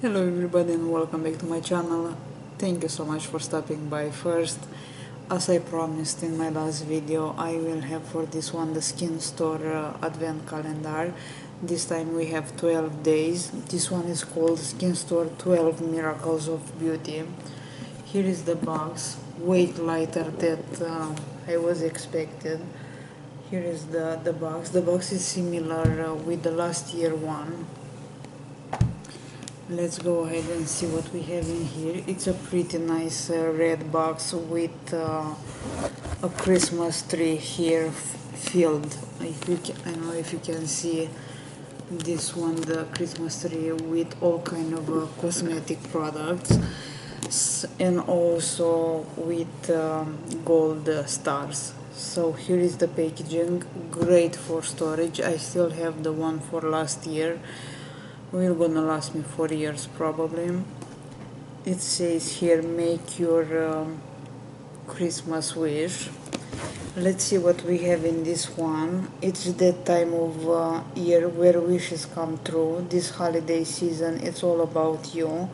Hello everybody and welcome back to my channel. Thank you so much for stopping by. First, as I promised in my last video, I will have for this one the SkinStore advent calendar. This time we have 12 days. This one is called SkinStore 12 Miracles of Beauty. Here is the box, way lighter than I was expected. Here is the box. The box is similar with the last year one. Let's go ahead and see what we have in here. It's a pretty nice red box with a Christmas tree here filled. If you can, I don't know if you can see this one, the Christmas tree with all kind of cosmetic products and also with gold stars. So here is the packaging, great for storage. I still have the one for last year. Will gonna last me 4 years probably. It says here, make your Christmas wish. Let's see what we have in this one. It's that time of year where wishes come true. This holiday season, it's all about you.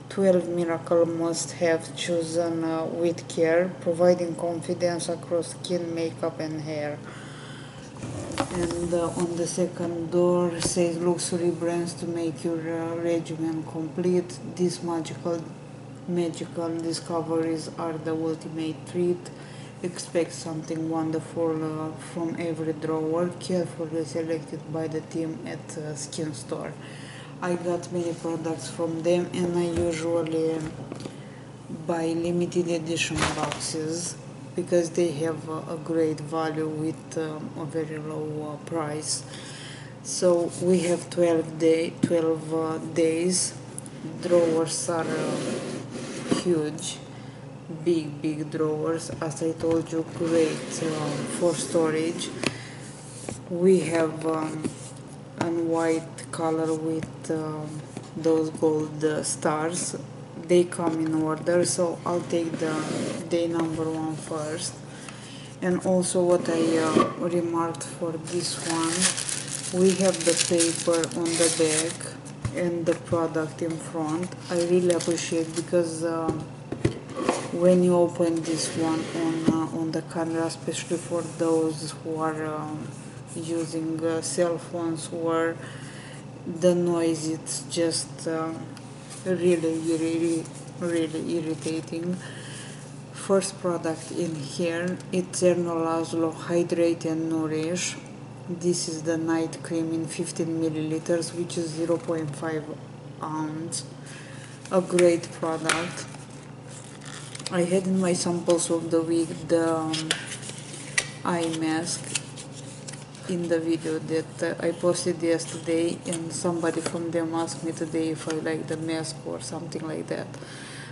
12 miracle must have chosen with care, providing confidence across skin, makeup and hair. And on the second door says luxury brands to make your regimen complete. These magical discoveries are the ultimate treat. Expect something wonderful from every drawer, carefully selected by the team at SkinStore. I got many products from them and I usually buy limited edition boxes because they have a great value with a very low price. So we have 12 days. Drawers are huge, big drawers. As I told you, great for storage. We have a white color with those gold stars. They come in order, so I'll take the day number 1 first. And also what I remarked for this one, we have the paper on the back and the product in front. I really appreciate because when you open this one on the camera, especially for those who are using cell phones, or the noise, it's just really irritating. First product in here, it's Laszlo Hydrate and Nourish. This is the night cream in 15 milliliters, which is 0.5 ounce. A great product. I had in my samples of the week the eye mask in the video that I posted yesterday, and somebody from them asked me today if I like the mask or something like that.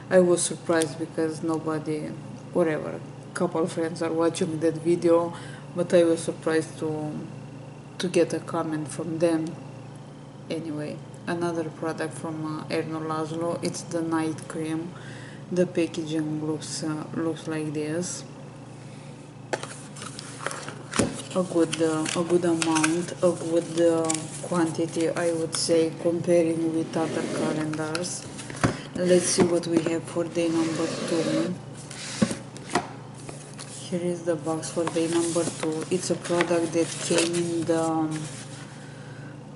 I was surprised because nobody, whatever, couple of friends are watching that video, but I was surprised to get a comment from them. Anyway, another product from Laszlo, it's the night cream. The packaging looks like this. A good amount, a good quantity, I would say, comparing with other calendars. Let's see what we have for day number 2. Here is the box for day number 2. It's a product that came in the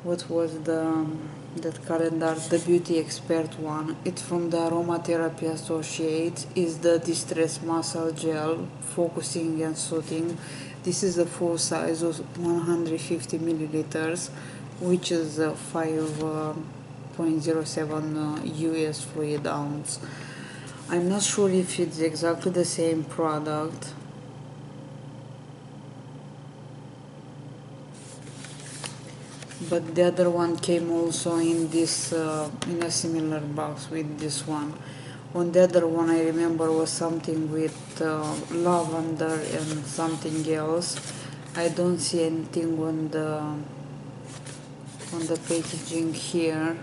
what was that calendar, the Beauty Expert one. It's from the Aromatherapy Associates. Is the Distress Muscle Gel, focusing and soothing. This is the full size of 150 milliliters, which is 5.07 US fluid ounce. I'm not sure if it's exactly the same product. But the other one came also in this in a similar box with this one. On the other one, I remember was something with lavender and something else. I don't see anything on the packaging here.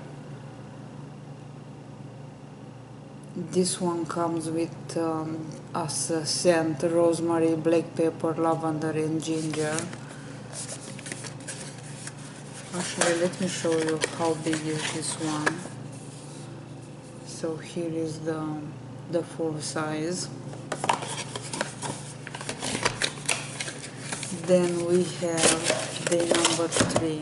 This one comes with as a scent, rosemary, black pepper, lavender and ginger. Actually, let me show you how big is this one. So here is the full size. Then we have day number 3,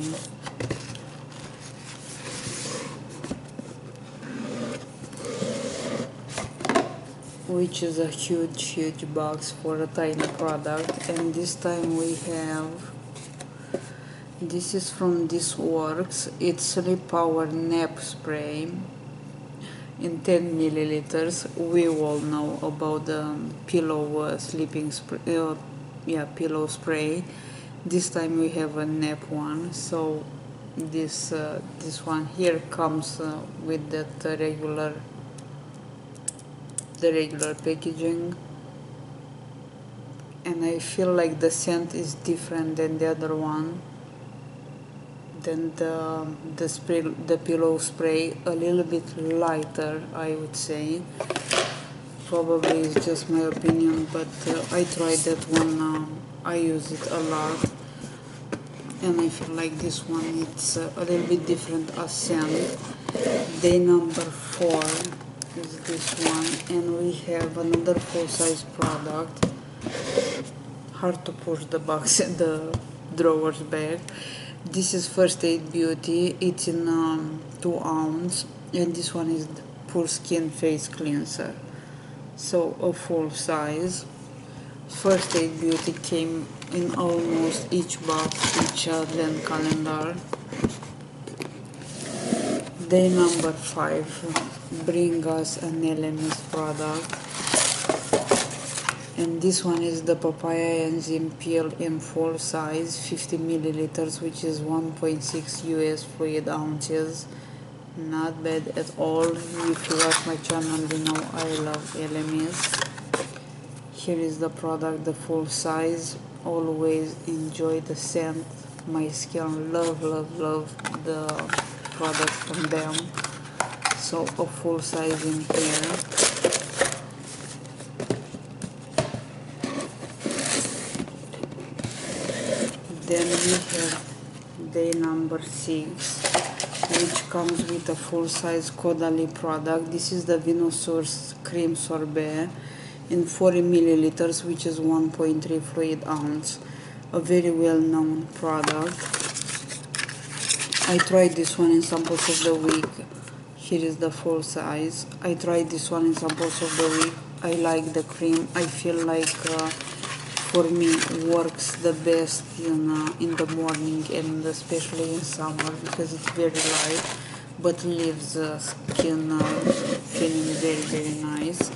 which is a huge box for a tiny product. And this time we have, this is from This Works. It's Sleep Power Nap Spray in 10 milliliters. We all know about the pillow sleeping spray, pillow spray. This time we have a nap one. So this one here comes with that regular packaging, and I feel like the scent is different than the other one, than the pillow spray, a little bit lighter, I would say. Probably it's just my opinion, but I tried that one, I use it a lot, and I feel like this one, it's a little bit different as scent. Day number 4 is this one, and we have another full-size product. Hard to push the box, the drawers back. This is First Aid Beauty. It's in 2 ounce, and this one is the Pure Skin Face Cleanser. So a full size. First Aid Beauty came in almost each box, each advent calendar. Day number 5 bring us an LMS product, and this one is the papaya enzyme peel in full size, 50 milliliters, which is 1.6 US fluid ounces. Not bad at all. If you watch my channel, you know I love LMS. Here is the product, the full size. Always enjoy the scent. My skin love the product from them. So a full size in here. Then we have day number 6, which comes with a full size Caudalie product. This is the Venosource Cream Sorbet in 40 milliliters, which is 1.3 fluid ounce. A very well known product. I tried this one in samples of the week. Here is the full size. I tried this one in samples of the week. I like the cream. I feel like for me works the best in the morning, and especially in summer, because it's very light but leaves the skin feeling very nice.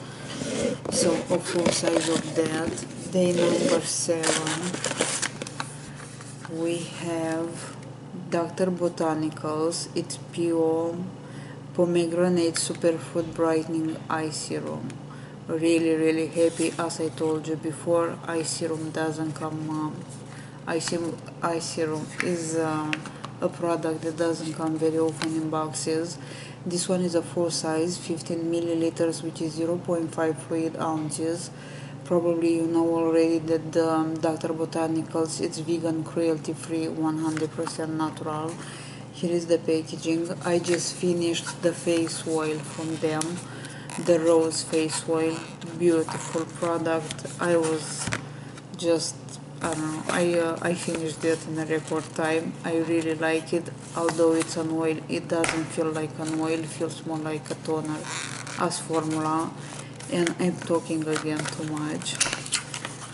So a full size of that. Day number 7 we have Dr. Botanicals. It's pure pomegranate superfood brightening eye serum. Really happy. As I told you before, eye serum doesn't come eye serum is a product that doesn't come very often in boxes. This one is a full size, 15 milliliters, which is 0.5 fluid ounces. Probably you know already that Dr. Botanicals, it's vegan, cruelty free, 100% natural. Here is the packaging. I just finished the face oil from them, the rose face oil. Beautiful product. I was just, I don't know, I finished it in a record time. I really like it. Although it's an oil, it doesn't feel like an oil. It feels more like a toner as formula. And I'm talking again too much.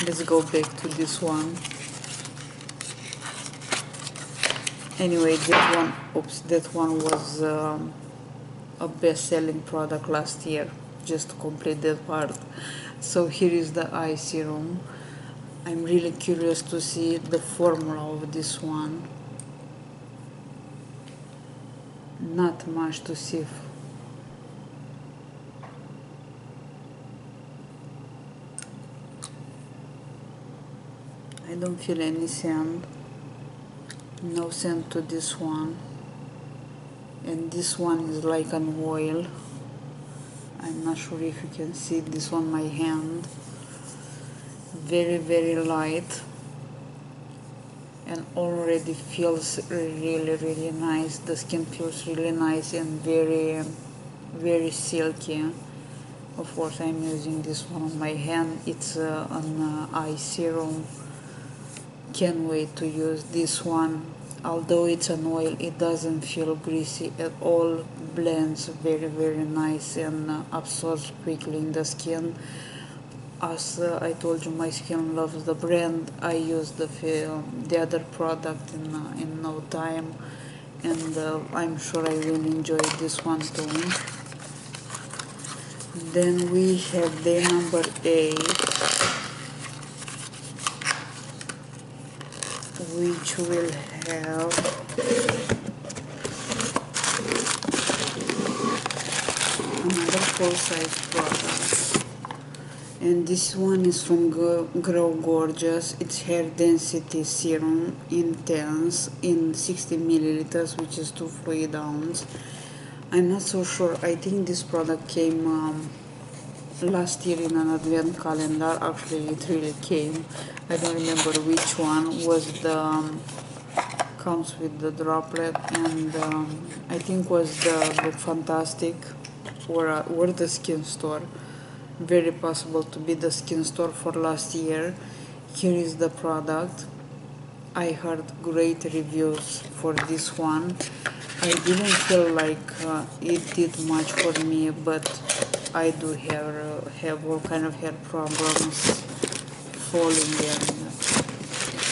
Let's go back to this one. Anyway, that one was a best-selling product last year. Just to complete that part. So here is the eye serum. I'm really curious to see the formula of this one. Not much to see. I don't feel any scent. No scent to this one. And this one is like an oil. I'm not sure if you can see this on my hand. Very light, and already feels really nice. The skin feels really nice and very very silky. Of course, I'm using this one on my hand. It's an eye serum. Can't wait to use this one. Although it's an oil, it doesn't feel greasy at all. Blends very nice and absorbs quickly in the skin. As I told you, my skin loves the brand. I use the other product in no time, and I'm sure I will enjoy this one too. Then we have day number 8, which will have another full-size product. And this one is from Grow Gorgeous. It's hair density serum intense in 60 milliliters, which is 2 fluid ounce. I'm not so sure. I think this product came last year in an advent calendar. Actually, it really came. I don't remember which one was the comes with the droplet, and I think was the Fantastic or the SkinStore. Very possible to be the SkinStore for last year. Here is the product. I heard great reviews for this one. I didn't feel like it did much for me, but I do have all kind of hair problems, falling,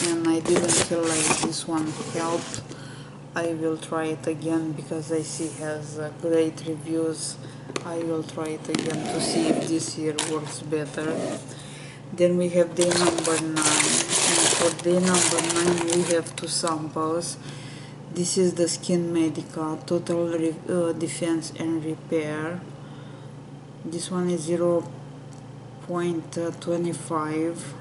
and I didn't feel like this one helped. I will try it again because I see has great reviews. I will try it again to see if this year works better. Then we have day number 9, and for day number 9 we have 2 samples. This is the Skin Medica Total Defense and Repair. This one is 0.25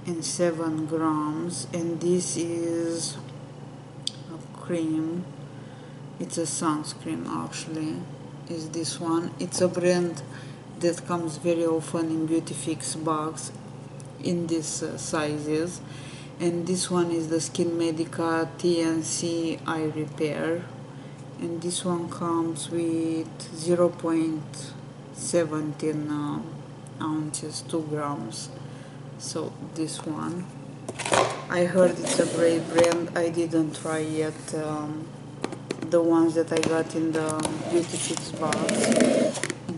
and 7 grams, and this is a cream. It's a sunscreen actually, is this one. It's a brand that comes very often in Beauty Fix box in these sizes. And this one is the Skin Medica TNC Eye Repair, and this one comes with 0.17 ounces, 2 grams. So this one, I heard it's a great brand. I didn't try yet the ones that I got in the Beauty Fix box.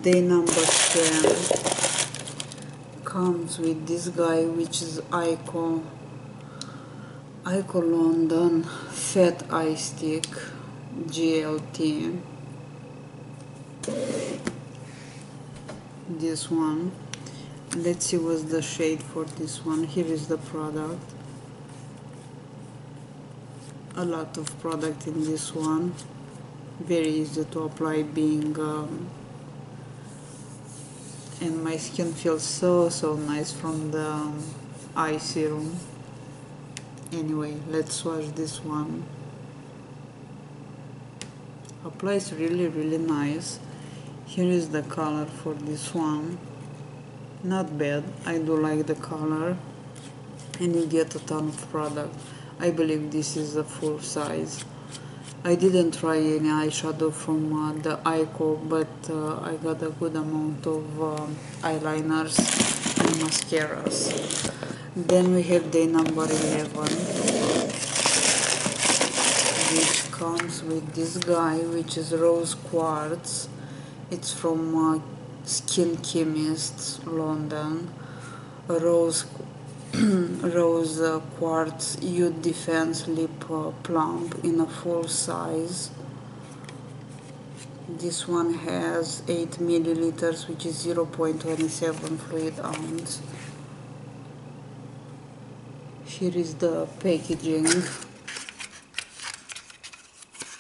Day number 10 comes with this guy, which is Ico London Fat Eye Stick GLT. This one. Let's see what's the shade for this one. Here is the product. A lot of product in this one. Very easy to apply, being and my skin feels so nice from the eye serum. Anyway, let's swatch this one. Applies really nice. Here is the color for this one. Not bad. I do like the color, and you get a ton of product. I believe this is a full size. I didn't try any eyeshadow from the Ico, but I got a good amount of eyeliners and mascaras. Then we have day number 11, which comes with this guy, which is Rose Quartz. It's from Skin Chemist, London. Rose Quartz Youth Defense Lip Plump in a full size. This one has 8 milliliters, which is 0.27 fluid ounce. Here is the packaging,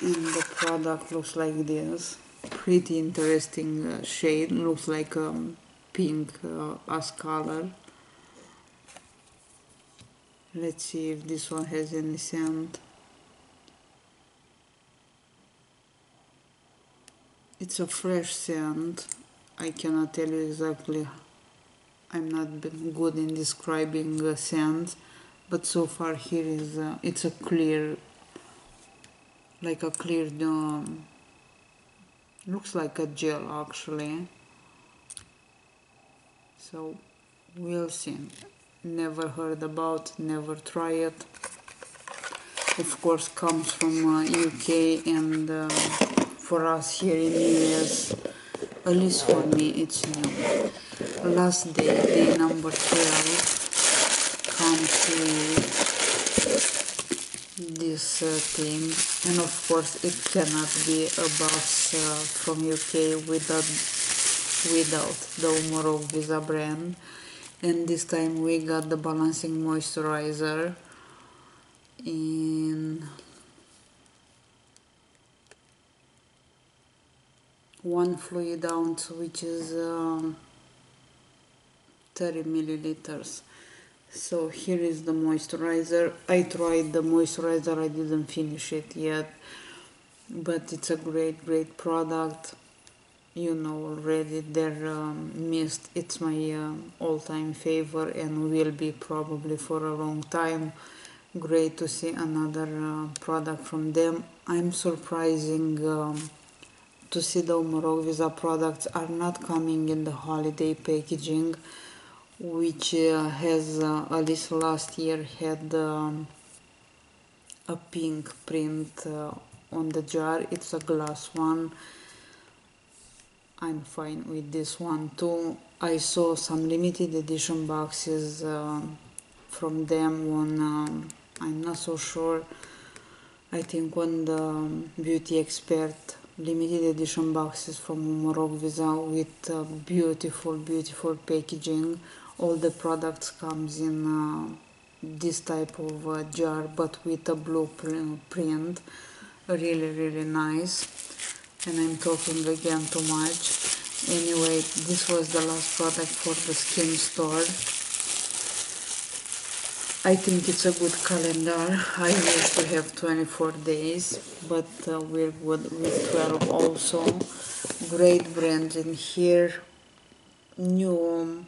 and the product looks like this. Pretty interesting shade. Looks like pink as color. Let's see if this one has any scent. It's a fresh scent. I cannot tell you exactly. I'm not been good in describing scents, but so far here is it's a clear, like a clear Looks like a gel actually, so we'll see. Never heard about, never try it. Of course comes from UK, and for us here in US, at least for me, it's new. Last day, day number 12, comes with this thing, and of course it cannot be a box from UK without the Umorov Visa brand. And this time we got the balancing moisturizer in 1 fluid ounce, which is 30 milliliters. So here is the moisturizer. I tried the moisturizer, I didn't finish it yet, but it's a great product. You know already their mist, it's my all-time favorite and will be probably for a long time. Great to see another product from them. I'm surprising to see the Umorov Visa products are not coming in the holiday packaging, which has at least last year had a pink print on the jar. It's a glass one. I'm fine with this one too. I saw some limited edition boxes from them on, I'm not so sure, I think on the Beauty Expert limited edition boxes from Umorov Visa with beautiful packaging. All the products comes in this type of jar, but with a blue print. Really nice. And I'm talking again too much. Anyway, this was the last product for the SkinStore. I think it's a good calendar. I used to have 24 days, but we're good with 12 also. Great brands in here. New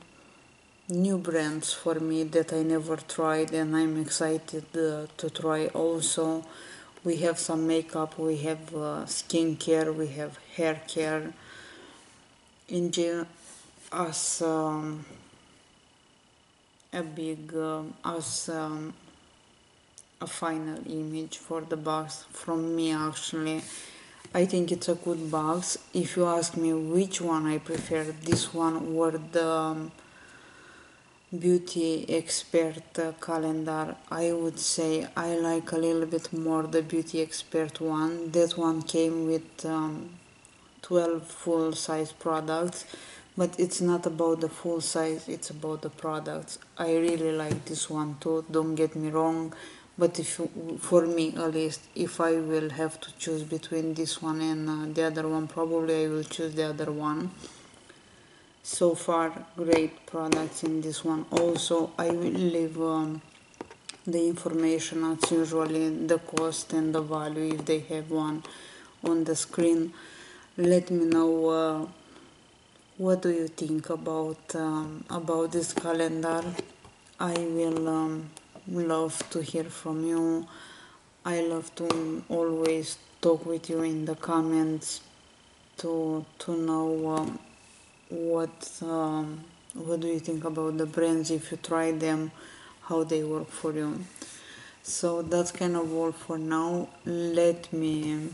brands for me that I never tried, and I'm excited to try also. We have some makeup, we have skincare, we have hair care. In as a big a final image for the box from me. Actually, I think it's a good box. If you ask me which one I prefer, this one or the Beauty Expert calendar, I would say I like a little bit more the Beauty Expert one. That one came with 12 full size products, but it's not about the full size, it's about the products. I really like this one too, don't get me wrong, but for me at least, if I will have to choose between this one and the other one, probably I will choose the other one. So far, great products in this one. Also, I will leave the information as usually, the cost and the value if they have one on the screen. Let me know what do you think about this calendar. I will love to hear from you. I love to always talk with you in the comments to know what do you think about the brands, if you try them, how they work for you. So that's kind of all for now. Let me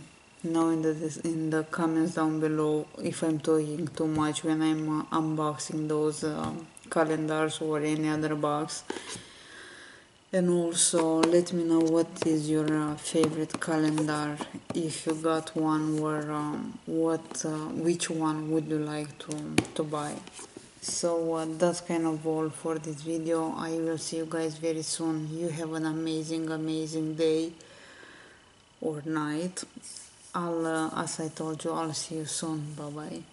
know in the comments down below if I'm talking too much when I'm unboxing those calendars or any other box. And also let me know what is your favorite calendar, if you got one, or which one would you like to buy. So that's kind of all for this video. I will see you guys very soon. You have an amazing day or night. As I told you, I'll see you soon. Bye bye.